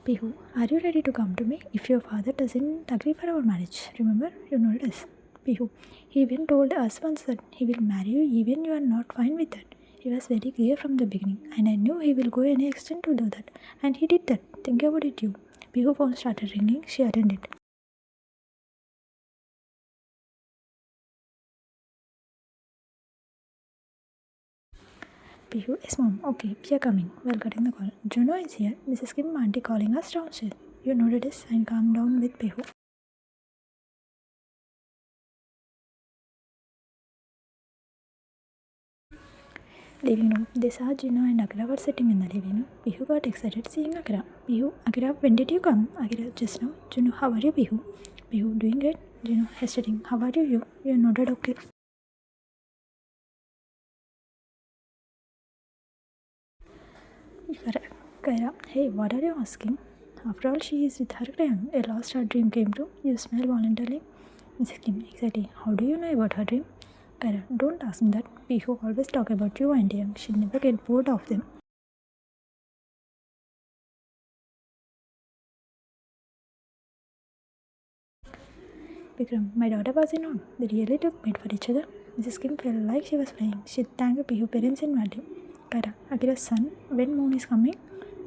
Pihu, are you ready to come to me if your father doesn't agree for our marriage? Remember, you know this. Pihu, he even told us once that he will marry you even you are not fine with that. He was very clear from the beginning, and I knew he will go any extent to do that. And he did that. Think about it, you. Pihu phone started ringing. She attended. Pihu, yes mom. Okay, we are coming. Well, cutting the call. Juno is here. Mrs. Kim auntie calling us downstairs. You noted this and calm down with Pihu. Living room. They saw Juno and Akira were sitting in the living room. Pihu got excited seeing Akira. Pihu, Akira, when did you come? Akira, just now. Juno, how are you, Pihu? Pihu, doing great. Juno, hesitating. How are you? You nodded okay. Kaira, hey, what are you asking? After all, she is with her clan. A lost her dream came true. You smile voluntarily. Mrs. Kim, exactly. How do you know about her dream? Kaira, don't ask me that. Pihu always talk about you and Taehyung. She never get bored of them. Vikram, my daughter was in on. They really look made for each other. Mrs. Kim felt like she was playing. She thanked Pihu parents in value. Kaira, Akira's son, when Moon is coming?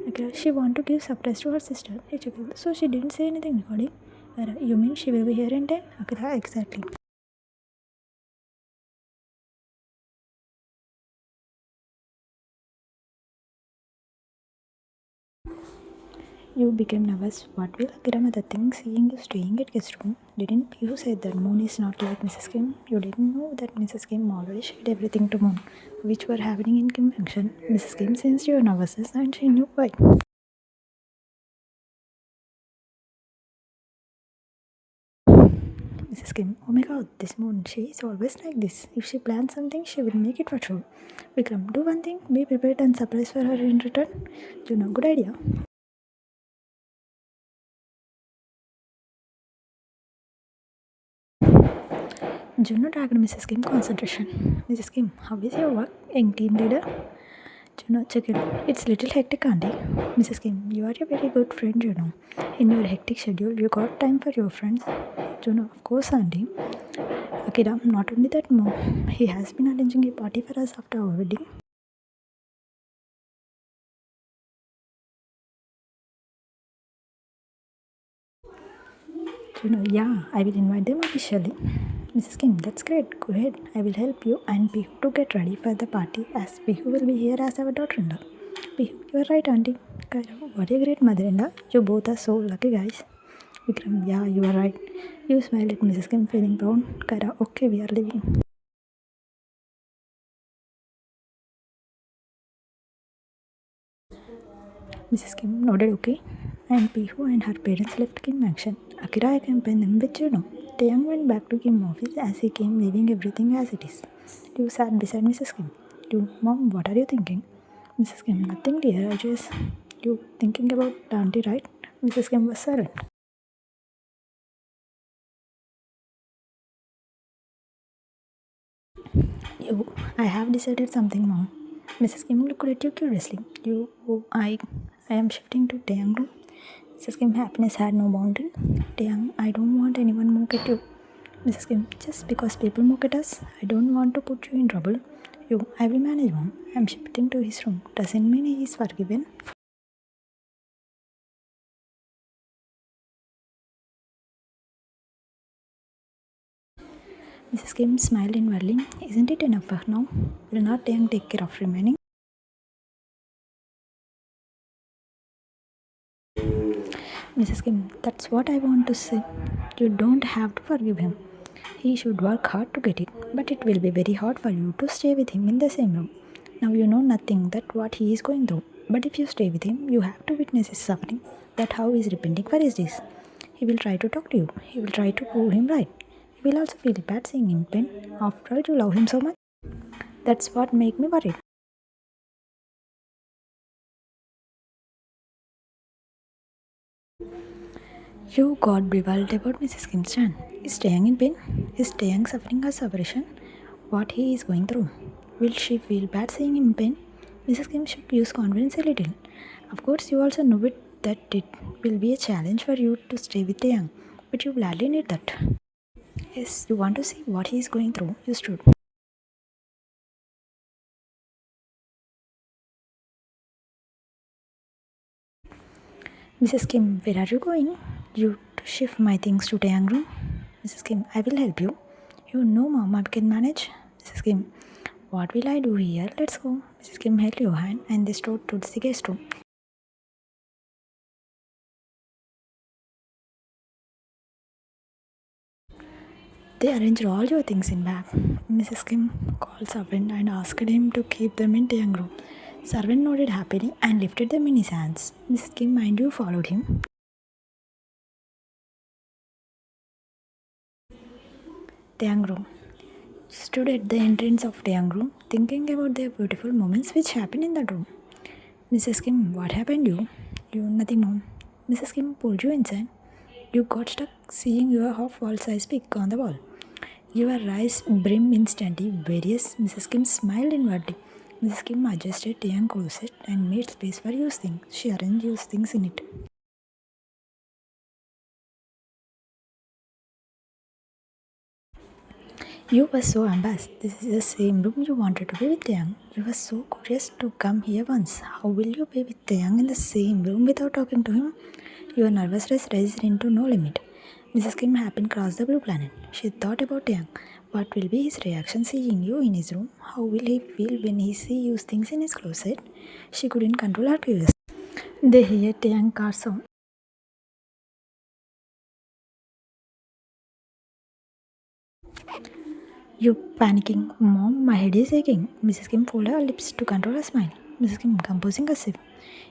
Akira, she want to give surprise to her sister. He chuckled, so she didn't say anything recording. Kaira, you mean she will be here in time? Akira, exactly. You became nervous. What will Akira mother think seeing you staying at guest room? Didn't you say that Moon is not like Mrs. Kim? You didn't know that Mrs. Kim already shared everything to Moon, which were happening in Kim function. Mrs. Kim sensed your nervousness and she knew why. Mrs. Kim, oh my god, this Moon, she is always like this. If she plans something, she will make it for sure. Vikram, do one thing, be prepared and surprise for her in return. Juno, good idea. Juno dragged Mrs. Kim concentration. Mrs. Kim, how is your work, young team leader? Juno, check it. It's little hectic, auntie. Mrs. Kim, you are a very good friend, Juno. In your hectic schedule, you got time for your friends. Juno, of course, auntie. Akira, not only that, mom. He has been arranging a party for us after our wedding. Juno, yeah, I will invite them officially. Mrs. Kim, that's great. Go ahead. I will help you and Pihu to get ready for the party as Pihu will be here as our daughter-in-law. Pihu, you are right, auntie. Kaira, what a great mother-in-law. You both are so lucky, guys. Vikram, yeah, you are right. You smiled at Mrs. Kim feeling proud. Kaira, okay, we are leaving. Mrs. Kim nodded okay, and Pihu and her parents left Kim Mansion. Akira accompanied them with Juno. Taehyung went back to Kim office as he came, leaving everything as it is. You sat beside Mrs. Kim. You, Mom, what are you thinking? Mrs. Kim, nothing dear, I just... You thinking about auntie, right? Mrs. Kim was silent. You, I have decided something, Mom. Mrs. Kim looked at you curiously. You, oh, I am shifting to Taehyung room. Mrs. Kim happiness had no boundary. Taehyung, I don't want anyone mock at you. Mrs. Kim, just because people mock at us, I don't want to put you in trouble. You, I will manage, Mom. I am shifting to his room. Doesn't mean he is forgiven. Mrs. Kim smiled inwardly. Isn't it enough for now? Will not Taehyung take care of remaining? Mrs. Kim, that's what I want to say. You don't have to forgive him. He should work hard to get it, but it will be very hard for you to stay with him in the same room. Now you know nothing that what he is going through, but if you stay with him, you have to witness his suffering. That how he is repenting for his deeds. He will try to talk to you. He will try to prove him right. He will also feel bad seeing him pain. After all, you love him so much. That's what make me worried. You got bewildered about Mrs. Kim's son. Is Taeyang in pain? Is Taeyang suffering a separation? What he is going through? Will she feel bad seeing him in pain? Mrs. Kim should use confidence a little. Of course, you also know it that it will be a challenge for you to stay with Taehyung, but you gladly need that. Yes, you want to see what he is going through. You should. Mrs. Kim, where are you going? You to shift my things to Taehyung room. Mrs. Kim, I will help you. You know, Mom, I can manage. Mrs. Kim, what will I do here? Let's go. Mrs. Kim held your hand and they strode towards the guest room. They arranged all your things in bag. Mrs. Kim called servant and asked him to keep them in Taehyung room. Servant nodded happily and lifted them in his hands. Mrs. Kim, mind you, followed him. Taehyung room. Stood at the entrance of Taehyung room, thinking about the beautiful moments which happened in that room. Mrs. Kim, what happened you? You, nothing, Mom. Mrs. Kim pulled you inside. You got stuck seeing your half wall size pic on the wall. Your eyes brimmed instantly. Various Mrs. Kim smiled inwardly. Mrs. Kim adjusted Taehyung closet and made space for used things. She arranged used things in it. You were so embarrassed. This is the same room you wanted to be with Taehyung. You were so curious to come here once. How will you be with Taehyung in the same room without talking to him? Your nervousness raised into no limit. Mrs. Kim happened across the blue planet. She thought about Taehyung. What will be his reaction seeing you in his room? How will he feel when he sees used things in his closet? She couldn't control her curiosity. They heard Taehyung car sound. You panicking. Mom, my head is aching. Mrs. Kim folded her lips to control her smile. Mrs. Kim composing herself.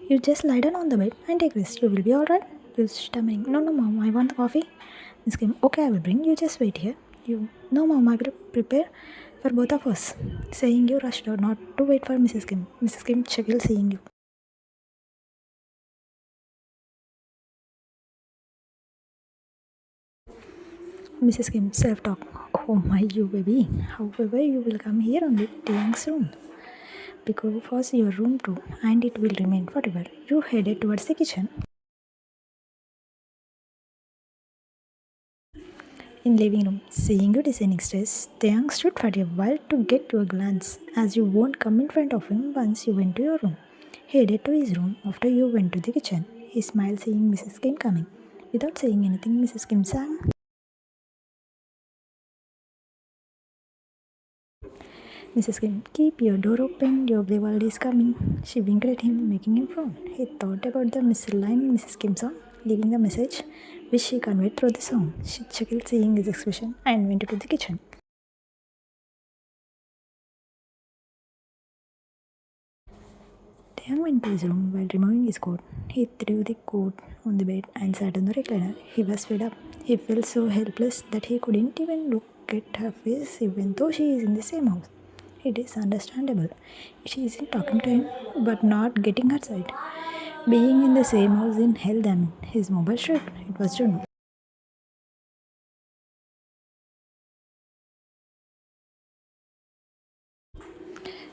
You just lie down on the bed and take rest. You will be alright. You stammering. No, no, Mom, I want the coffee. Mrs. Kim, okay, I will bring. You just wait here. You, no, Mom, I will prepare for both of us. Saying you rushed out not to wait for Mrs. Kim. Mrs. Kim chuckled seeing you. Mrs. Kim, self-talk. Oh my, you baby. However, you will come here only Taehyung's room. Because your room too, and it will remain forever. You headed towards the kitchen. In living room, seeing you designing stress, Taeyang stood for a while to get your glance, as you won't come in front of him once you went to your room. He headed to his room after you went to the kitchen. He smiled seeing Mrs. Kim coming. Without saying anything, Mrs. Kim sang. Mrs. Kim, keep your door open, your blue world is coming. She winked at him, making him frown. He thought about the misaligned Mrs. Kim song, leaving the message which she conveyed through the song. She chuckled seeing his expression and went into the kitchen. Taeyang went to his room while removing his coat. He threw the coat on the bed and sat on the recliner. He was fed up. He felt so helpless that he couldn't even look at her face even though she is in the same house. It is understandable. She isn't talking to him but not getting her side. Being in the same house in hell them. His mobile shrieked. It was Juno.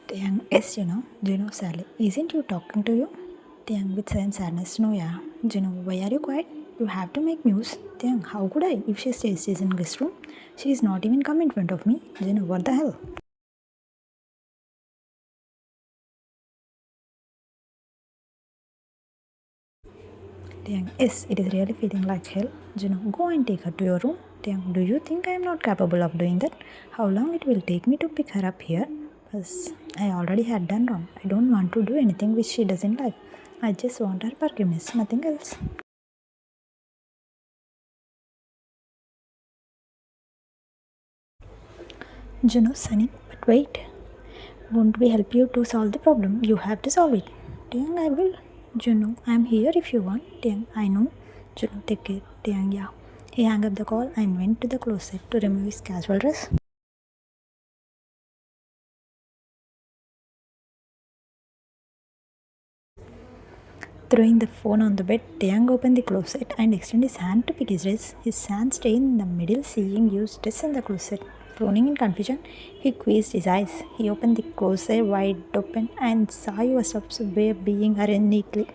Taeyang, yes, Juno, Sally. Isn't you talking to you? Taeyang with sudden sadness. No, yeah. Juno, why are you quiet? You have to make news. Taeyang, how could I? If she stays in guest room, she is not even come in front of me. Juno, what the hell? Taeyang, yes, it is really feeling like hell. Juno, go and take her to your room. Taeyang, do you think I am not capable of doing that? How long it will take me to pick her up here? Because I already had done wrong. I don't want to do anything which she doesn't like. I just want her forgiveness, nothing else. Juno, Sunny, but wait. Won't we help you to solve the problem? You have to solve it. Taeyang, I will. Juno, I am here if you want. Taeyang, I know. Juno, take care. Taeyang, yeah. He hung up the call and went to the closet to remove his casual dress. Throwing the phone on the bed, Taeyang opened the closet and extended his hand to pick his dress. His hand stayed in the middle, seeing used dress in the closet. Frowning in confusion, he squeezed his eyes. He opened the closet wide open and saw your steps were being arranged neatly.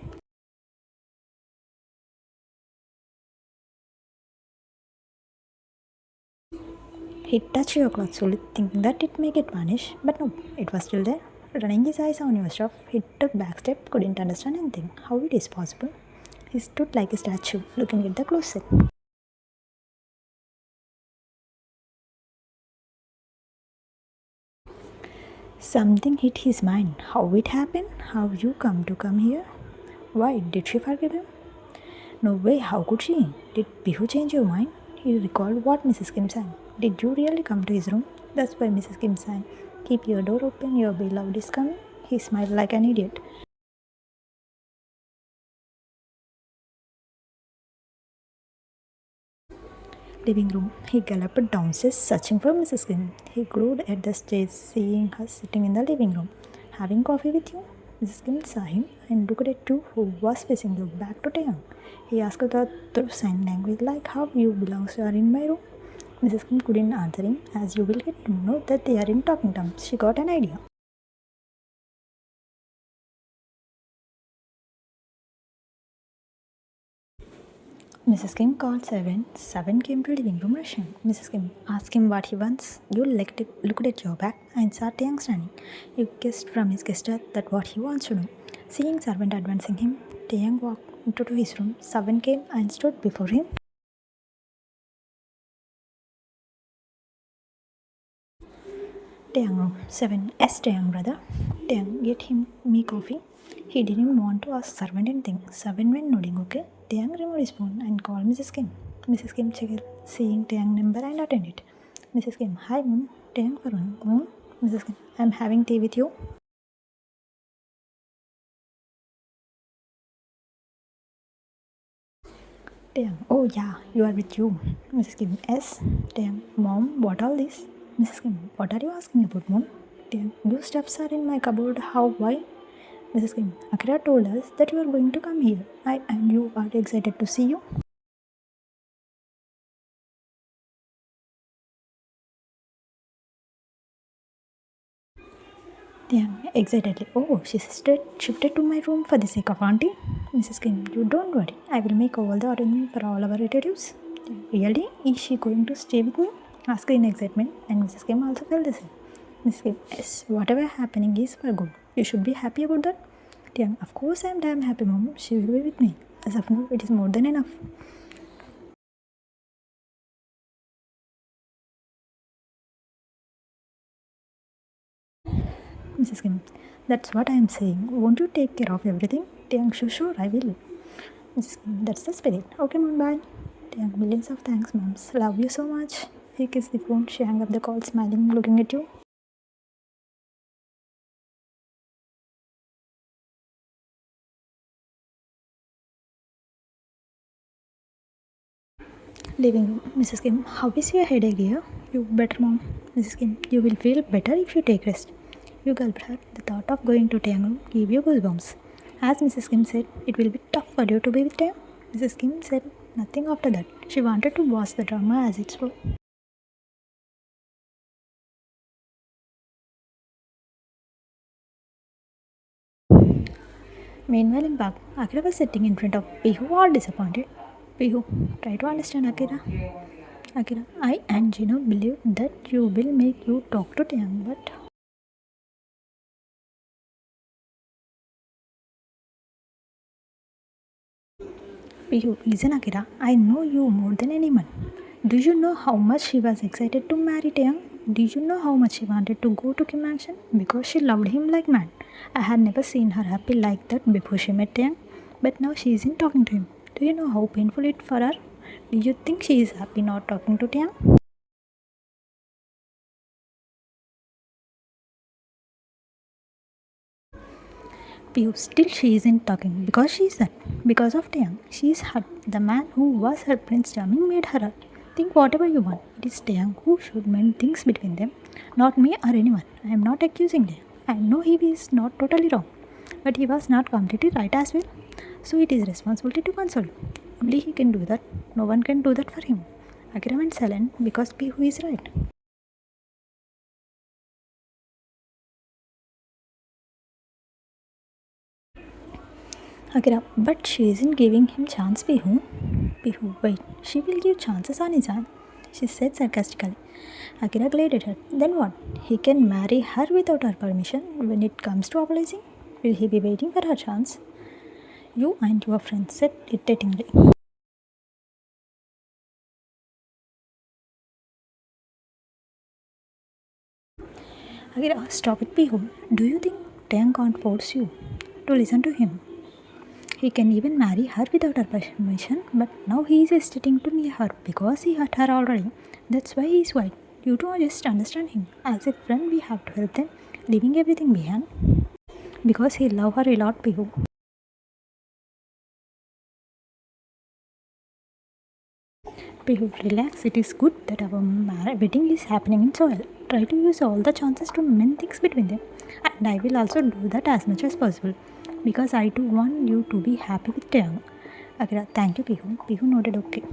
He touched your clothes slowly, thinking that it may get vanished, but no, it was still there. Running his eyes on your stuff, he took back step, couldn't understand anything. How it is possible? He stood like a statue, looking at the closet. Something hit his mind. How it happened? How you come here? Why did she forgive him? No way, how could she? Did Bihu change your mind? He recalled what Mrs. Kim said. Did you really come to his room? That's why Mrs. Kim said, keep your door open, your beloved is coming. He smiled like an idiot. Living room. He galloped downstairs searching for Mrs. Kim. He glued at the stairs, seeing her sitting in the living room. Having coffee with you? Mrs. Kim saw him and looked at you who was facing you back to Taehyung. He asked her through sign language like how you belongs are in my room. Mrs. Kim couldn't answer him as you will get to know that they are in talking terms. She got an idea. Mrs. Kim called Seven. Seven came to living room rushing. Mrs. Kim asked him what he wants. You looked at your back and saw Taehyung standing. You guessed from his gesture that what he wants to do. Seeing servant advancing him, Taehyung walked into his room. Seven came and stood before him. Taehyung room. Seven. Yes, Taehyung brother. Taehyung, get him me coffee. He didn't want to ask servant anything. Seven went nodding, okay. Taehyung removed his phone and called Mrs. Kim. Mrs. Kim checked, seeing Taehyung number and attended. Mrs. Kim, hi mom. Taehyung for mom. Mrs. Kim, I'm having tea with you. Taehyung, oh yeah, you are with you. Mrs. Kim, yes. Taehyung, mom, what all this? Mrs. Kim, what are you asking about, mom? Taehyung, your stuffs are in my cupboard. How? Why? Mrs. Kim, Akira told us that you are going to come here. I and you are excited to see you. Taehyung, excitedly. Oh, she shifted to my room for the sake of auntie. Mrs. Kim, you don't worry. I will make all the arrangements for all our relatives. Really? Is she going to stay with me? Asked in excitement, and Mrs. Kim also felt the same. Mrs. Kim, yes, whatever happening is for good. You should be happy about that. Taehyung, of course I am damn happy, mom. She will be with me. As of now, it is more than enough. Mrs. Kim, that's what I am saying. Won't you take care of everything? Taehyung, sure, I will. Mrs. Kim, that's the spirit. Okay, mom, bye. Taehyung, millions of thanks, moms. Love you so much. He kissed the phone. She hung up the call, smiling, looking at you. Living room. Mrs. Kim, how is your headache, dear? You better, mom. Mrs. Kim, you will feel better if you take rest. You gulped her. The thought of going to Taehyung room gave you goosebumps. As Mrs. Kim said, it will be tough for you to be with Taehyung. Mrs. Kim said nothing after that. She wanted to watch the drama as it flowed. Meanwhile, in back, Akira was sitting in front of Pihu, all disappointed. Pihu, try to understand Akira. Akira, I and Gino believe that you will make you talk to Taehyung, but Pihu, listen Akira, I know you more than anyone. Do you know how much she was excited to marry Taehyung? Do you know how much she wanted to go to Kim Mansion? Because she loved him like mad. I had never seen her happy like that before she met Taehyung. But now she isn't talking to him. Do you know how painful it for her? Do you think she is happy not talking to Taehyung? Piyu, still she isn't talking because she is hurt. Because of Taehyung, she is hurt. The man who was her Prince Charming made her hurt. Think whatever you want. It is Taehyung who should mend things between them, not me or anyone. I am not accusing Taehyung. I know he is not totally wrong, but he was not completely right as well. So it is responsibility to console. Only he can do that. No one can do that for him. Akira went silent because Pihu is right. Akira, but she isn't giving him chance, Pihu. Pihu, wait, she will give chances on his own, she said sarcastically. Akira glared at her. Then what? He can marry her without her permission. When it comes to apologizing, will he be waiting for her chance? You and your friend said irritatingly. Akira, stop it, Pihu. Do you think Taehyung can't force you to listen to him? He can even marry her without her permission, but now he is hesitating to meet her because he hurt her already. That's why he is white. You don't just understand him. As a friend, we have to help them, leaving everything behind. Because he loves her a lot, Pihu. Pihu, relax. It is good that our wedding is happening in soil. Try to use all the chances to mend things between them. And I will also do that as much as possible. Because I too want you to be happy with Taehyung. Akira, thank you, Pihu. Pihu nodded okay.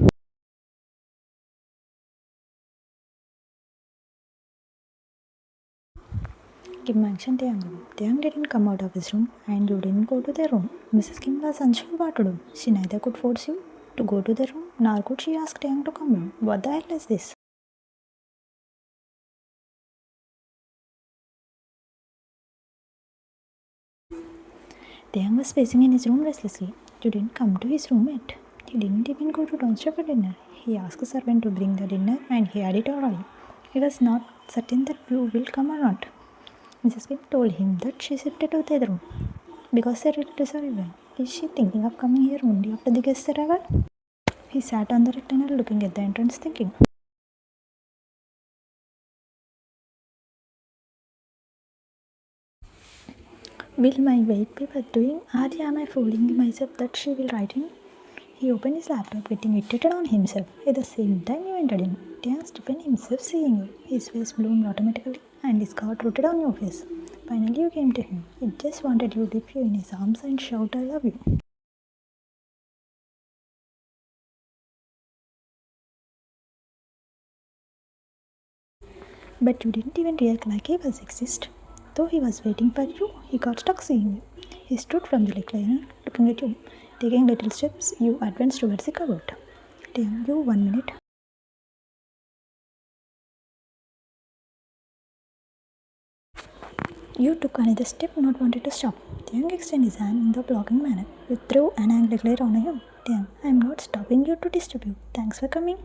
Kim mentioned Taehyung. Taehyung didn't come out of his room and you didn't go to their room. Mrs. Kim was unsure what to do. She neither could force you to go to their room nor could she ask Taehyung to come home. What the hell is this? Taehyung was pacing in his room restlessly. You didn't come to his room yet. He didn't even go to downstairs for dinner. He asked the servant to bring the dinner and he had it already. He was not certain that you will come or not. Mrs. Kim told him that she shifted to the other room because their relatives are evil. Is she thinking of coming here only after the guests arrival? He sat on the recliner looking at the entrance thinking. Will my weight be worth doing? Or am I fooling myself that she will write in? He opened his laptop, getting irritated on himself. At the same time, you entered in. Taehyung stiffened himself, seeing you. His face bloomed automatically, and his heart rooted on your face. Finally, you came to him. He just wanted you to lift you in his arms and shout, I love you. But you didn't even react like he was exist. Though he was waiting for you, he got stuck seeing you. He stood from the recliner, looking at you. Taking little steps, you advanced towards the cupboard. Taehyung, you 1 minute. You took another step, not wanted to stop. Taehyung extended his hand in the blocking manner. You threw an angry glare on him. Taehyung, I am not stopping you to disturb you. Thanks for coming.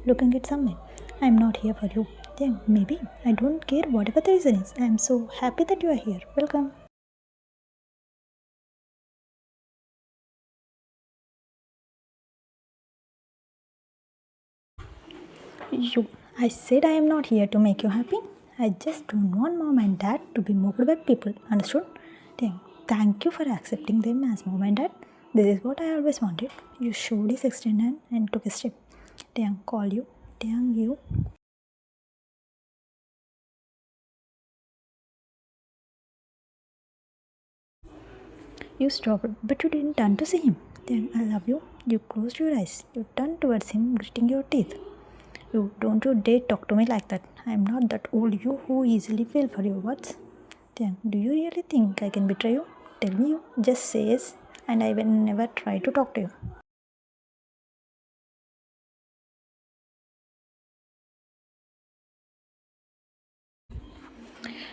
Looking at someone. I am not here for you. Taehyung, maybe. I don't care whatever the reason is. I am so happy that you are here. Welcome. You. I said I am not here to make you happy. I just don't want mom and dad to be mocked by people. Understood? Thank you for accepting them as mom and dad. This is what I always wanted. You showed his extended hand and took a step. Call you. You. You stopped, but you didn't turn to see him. I love you. You closed your eyes. You turned towards him, gritting your teeth. You don't you dare talk to me like that. I am not that old you who easily fell for your words. Do you really think I can betray you? Tell me you. Just say yes, and I will never try to talk to you.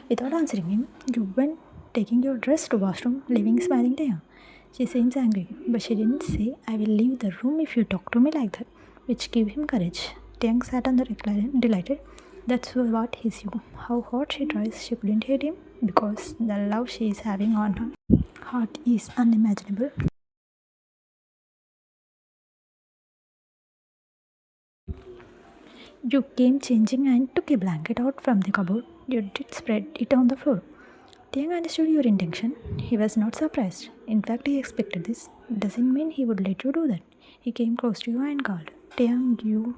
Without answering him, you went taking your dress to washroom, leaving smiling Taehyung. She seems angry, but she didn't say, I will leave the room if you talk to me like that, which gave him courage. Taehyung sat on the recliner, delighted. That's what he's you. How hard she tries, she couldn't hate him because the love she is having on her heart is unimaginable. You came changing and took a blanket out from the cupboard. You did spread it on the floor. Taehyung understood your intention. He was not surprised. In fact, he expected this. Doesn't mean he would let you do that. He came close to you and called, Taehyung, you.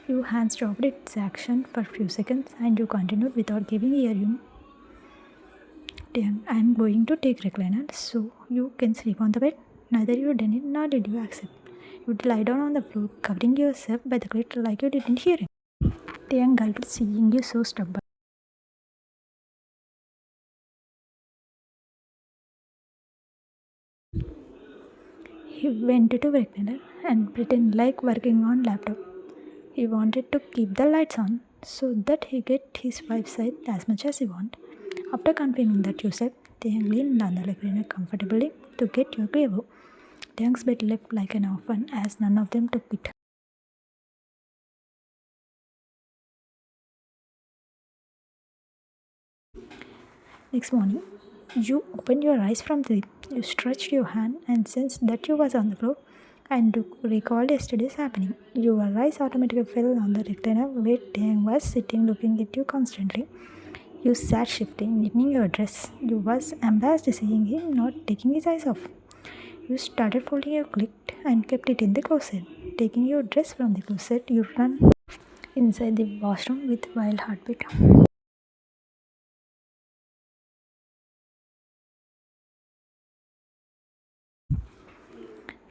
Your hands dropped its action for a few seconds and you continued without giving ear you. Taehyung, I am going to take recliner so you can sleep on the bed. Neither you did it nor did you accept. You lie down on the floor, covering yourself by the clit like you didn't hear him. Taehyung gulped, seeing you so stubborn. went to recliner and pretended like working on laptop. He wanted to keep the lights on so that he get his wife's side as much as he want. After confirming that Yusuf, Taehyung leaned on the recliner comfortably to get your clever. Taehyung's bed left like an orphan as none of them took it. Next morning, you opened your eyes from sleep. You stretched your hand and sensed that you was on the floor and you recalled yesterday's happening. Your eyes automatically fell on the recliner where Taehyung was sitting looking at you constantly. You sat shifting, knitting your dress. You was embarrassed seeing him not taking his eyes off. You started folding your cloak and kept it in the closet. Taking your dress from the closet, you ran inside the washroom with wild heartbeat.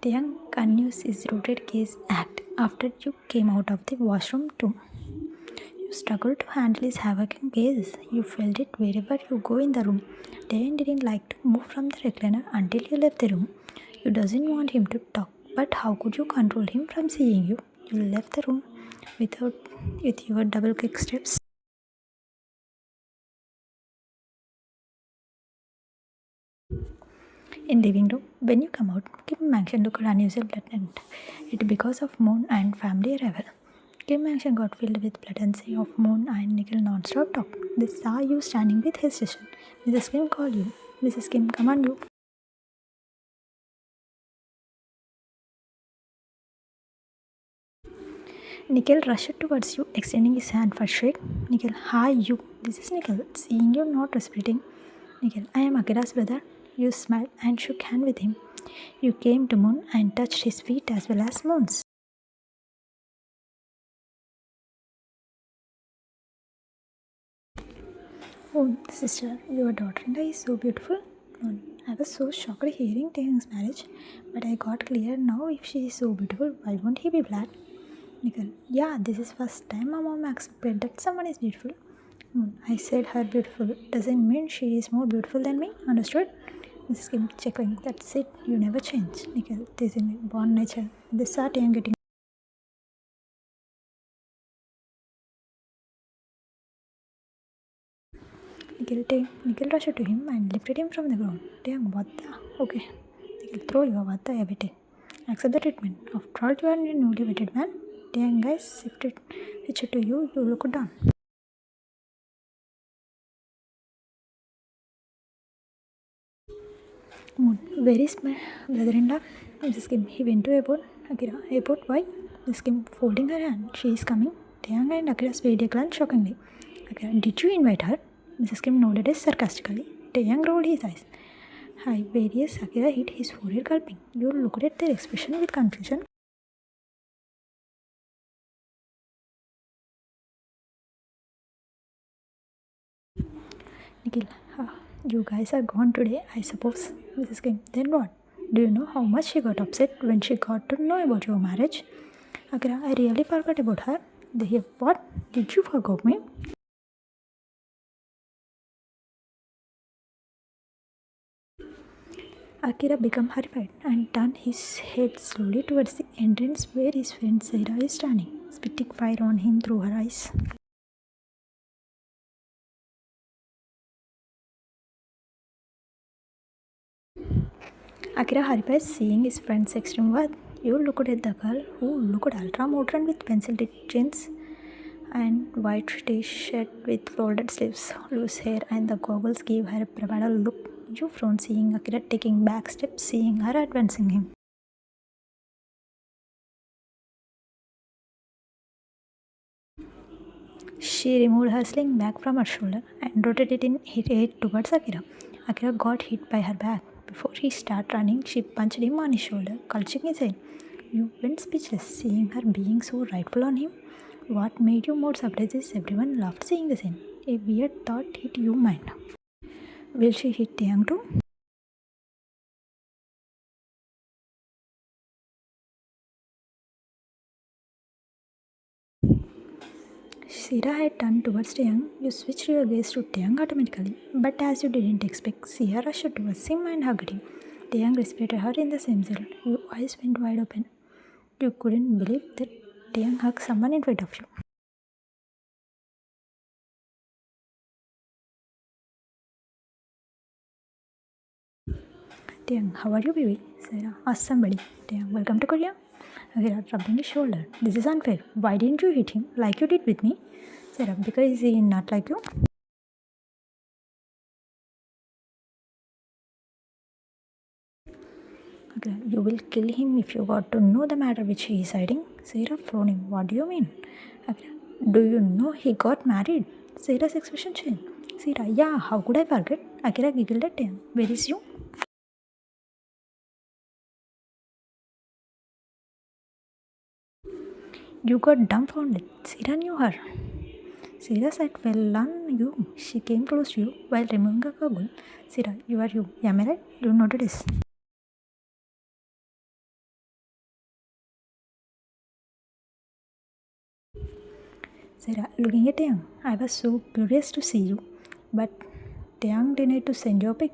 The young continues his rooted case act after you came out of the washroom too. You struggled to handle his havoc gaze. You felt it wherever you go in the room. Dayan didn't like to move from the recliner until you left the room. You doesn't want him to talk, but how could you control him from seeing you? You left the room with your double kick steps. In living room, when you come out, Kim Mansion looked unusual blatant. It because of Moon and family arrival. Kim Mansion got filled with blatancy of Moon and Nikhil non-stop talk. They saw you standing with his session. Mrs. Kim called you. Mrs. Kim, come on you. Nikhil rushed towards you, extending his hand for shake. Nikhil, hi you. This is Nikhil. Seeing you not respirating. Nikhil, I am Akira's brother. You smiled and shook hand with him. You came to Moon and touched his feet as well as Moon's. Oh, sister, your daughter-in-law is so beautiful. Moon, I was so shocked hearing Taehyung's marriage, but I got clear now if she is so beautiful, why won't he be glad? Nikhil, yeah, this is first time my mom accepted that someone is beautiful. Moon, I said her beautiful doesn't mean she is more beautiful than me, understood? Mrs. Kim chuckling, that's it, you never change. Nikhil, this is born nature. This are Taehyung getting. Nikhil rushed to him and lifted him from the ground. Taehyung, what the? Okay. Nikhil, throw your what the everything. Accept the treatment. After all, you are a newly wedded man. Taehyung, guys, shifted picture to you, you look down. Moon, where is my brother-in-law? Mrs. Kim, he went to airport. Akira, airport, why? Mrs. Kim, folding her hand. She is coming. Taehyung and Akira paid a glance shockingly. Akira, did you invite her? Mrs. Kim nodded sarcastically. Taehyung rolled his eyes. Hi, various Akira hit his forehead gulping. You looked at their expression with confusion. Nikhil, you guys are gone today, I suppose. Mrs. Kim, then what? Do you know how much she got upset when she got to know about your marriage? Akira, I really forgot about her. What? Did you forget me? Akira became horrified and turned his head slowly towards the entrance where his friend Sarah is standing, spitting fire on him through her eyes. Akira horrified seeing his friend's extreme worth. You looked at the girl who looked ultra modern with pencil-tipped jeans and white t-shirt with folded sleeves, loose hair, and the goggles gave her a bravado look. You frowned seeing Akira taking back steps, seeing her advancing him. She removed her sling bag from her shoulder and rotated it towards Akira. Akira got hit by her back. Before he started running, she punched him on his shoulder, clutching his head. You went speechless, seeing her being so rightful on him. What made you more surprised is everyone laughed seeing the scene. A weird thought hit your mind. Will she hit Taehyung too? Sierra had turned towards Taehyung. You switched your gaze to Taehyung automatically. But as you didn't expect, Sierra rushed towards him and hugged him. Taehyung respected her in the same cell. Your eyes went wide open. You couldn't believe that Taehyung hugged someone in front of you. Taehyung, how are you, baby? Sarah asked somebody. Taehyung, welcome to Korea. Akira rubbing his shoulder. This is unfair. Why didn't you hit him like you did with me? Sarah, because he not like you. Akira, you will kill him if you got to know the matter which he is hiding. Sarah frowning. What do you mean? Akira, do you know he got married? Sarah's expression changed. Sarah, yeah, how could I forget? Akira giggled at Taehyung. Where is you? You got dumbfounded. Sarah knew her. Sarah said, well on you. She came close to you while removing a goggle. Sarah, you are you. Am I right? You noted this. Sarah, looking at Taehyung, I was so curious to see you. But Taehyung denied to send you a pic,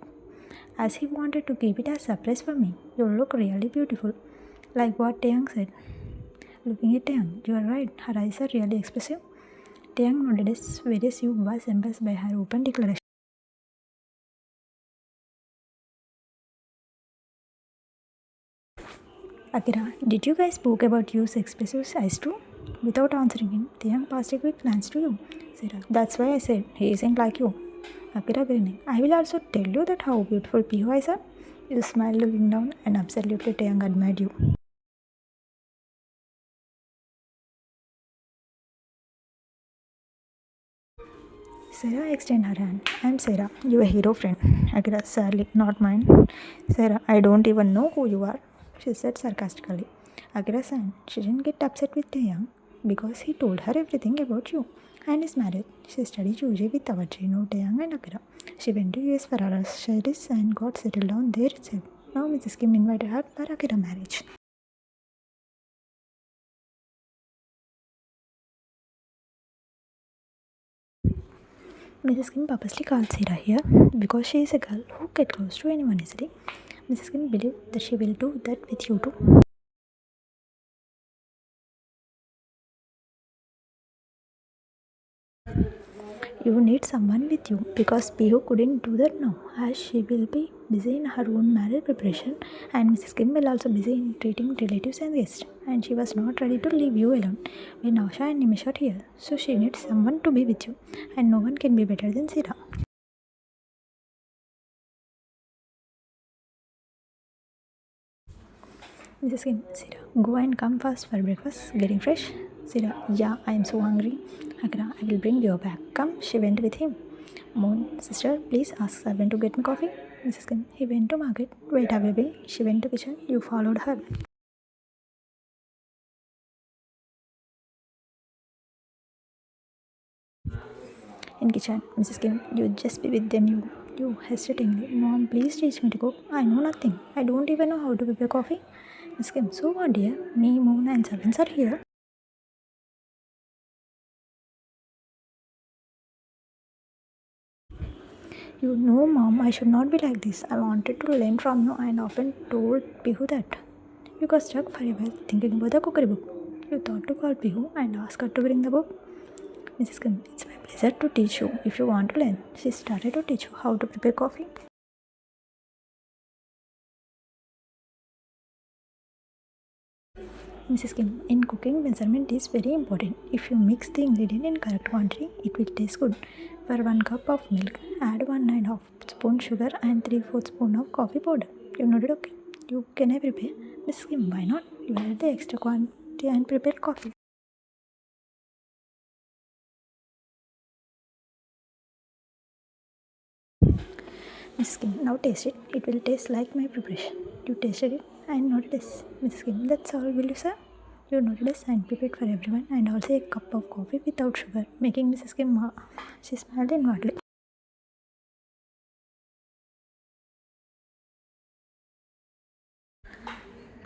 as he wanted to keep it as a surprise for me. You look really beautiful. Like what Taehyung said. Looking at Taehyung, you are right. Her eyes are really expressive. Taehyung nodded as various you was impressed by her open declaration. Akira, did you guys spoke about you expressive eyes too? Without answering him, Taehyung passed a quick glance to you. Sarah, that's why I said he isn't like you. Akira grinning. I will also tell you that how beautiful Pihu eyes are. You smiled looking down and absolutely Taehyung admired you. Sarah extended her hand. I'm Sarah, your hero friend. Akira, sadly, not mine. Sarah, I don't even know who you are, she said sarcastically. Akira said she didn't get upset with Taehyung because he told her everything about you and his marriage. She studied UG with Tawachino, Taehyung and Akira. She went to US for her studies and got settled down there itself. Now Mrs. Kim invited her for Akira marriage. Mrs. Kim purposely called Sarah here because she is a girl who get close to anyone easily. Mrs. Kim believed that she will do that with you too. You need someone with you because Pihu couldn't do that now, as she will be busy in her own marriage preparation, and Mrs. Kim will also busy in treating relatives and guests, and she was not ready to leave you alone when Asha and Nimish are here. So she needs someone to be with you, and no one can be better than Sira. Mrs. Kim, Sira, go and come fast for breakfast. Getting fresh? Sira, yeah, I am so hungry. Akra, I will bring you back. Come, she went with him. Moon, sister, please ask servant to get me coffee. Mrs. Kim, he went to market. Wait a baby. She went to kitchen. You followed her. In kitchen, Mrs. Kim, you just be with them. You hesitatingly. Mom, please teach me to cook. I know nothing. I don't even know how to prepare coffee. Mrs. Kim, so what dear? Me, Moon and servants are here. You know, Mom, I should not be like this. I wanted to learn from you and often told Pihu that. You got stuck for a while thinking about the cookery book. You thought to call Pihu and ask her to bring the book. Mrs. Kim, it's my pleasure to teach you if you want to learn. She started to teach you how to prepare coffee. Mrs. Kim, in cooking, measurement is very important. If you mix the ingredient in correct quantity, it will taste good. For 1 cup of milk, add 1 1/2 spoon sugar and 3/4 spoon of coffee powder. You noted okay? You can I prepare? Mrs. Kim, why not? You add the extra quantity and prepare coffee. Mrs. Kim, now taste it. It will taste like my preparation. You tasted it and noted this. Mrs. Kim, that's all. Will you serve? You noted this and prepared for everyone and also a cup of coffee without sugar, making Mrs. Kim she smiled inwardly.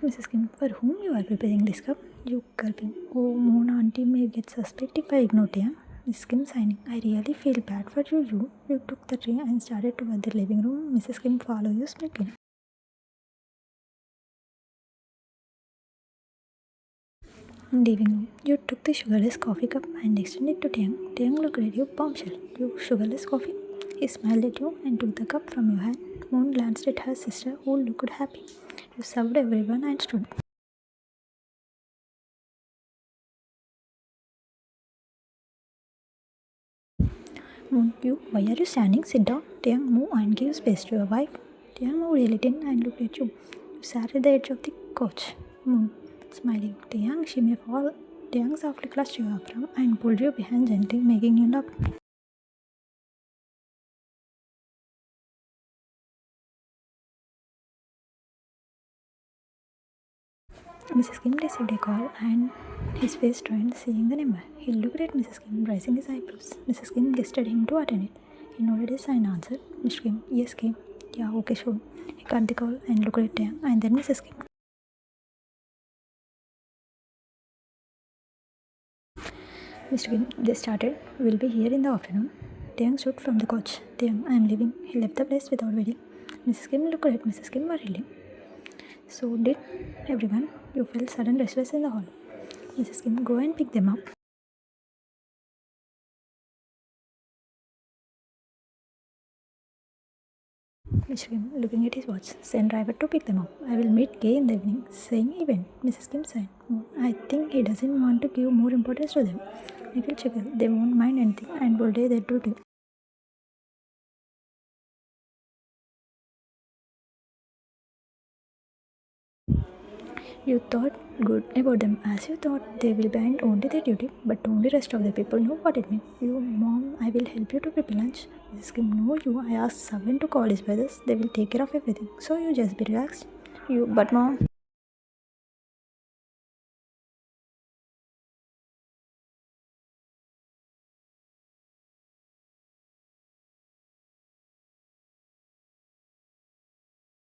Mrs. Kim, for whom you are preparing this cup? You gulping. Oh, Moon auntie may get suspect if I ignore him. Mrs. Kim signing. I really feel bad for you. You took the tray and started toward the living room. Mrs. Kim follow you smirking. In the living room, you took the sugarless coffee cup and extended it to Taehyung. Taehyung looked at you, bombshell. You sugarless coffee? He smiled at you and took the cup from your hand. Moon glanced at her sister, who looked happy. You served everyone and stood. Moon, why are you standing? Sit down. Taehyung, move and give space to your wife. Taehyung moved a little and looked at you. You sat at the edge of the couch. Moon, smiling. Taehyung, she may fall. Taehyung softly clutched your arm and pulled you behind gently, making you laugh. Mrs. Kim received a call and his face turned, seeing the number. He looked at Mrs. Kim, raising his eyebrows. Mrs. Kim gestured him to attend it. He nodded his and answered. Mr. Kim, yes, Kim. Yeah, okay, sure. He cut the call and looked at Taehyung and then Mrs. Kim. Mr. Kim, they started. We'll be here in the afternoon. Taehyung stood from the couch. Taehyung, I am leaving. He left the place without waiting. Mrs. Kim looked at Mrs. Kim worriedly. So did everyone. You felt sudden restlessness in the hall. Mrs. Kim, go and pick them up. Mr. Kim, looking at his watch, send driver to pick them up. I will meet Kay in the evening, saying event. Mrs. Kim said, I think he doesn't want to give more importance to them. Little chuckle, they won't mind anything and will do their duty. You thought good about them as you thought they will mind only their duty, but only rest of the people know what it means. You, mom, I will help you to prepare lunch. Mrs. Kim, no, you, I asked someone to call his brothers. They will take care of everything. So you just be relaxed. You, but mom.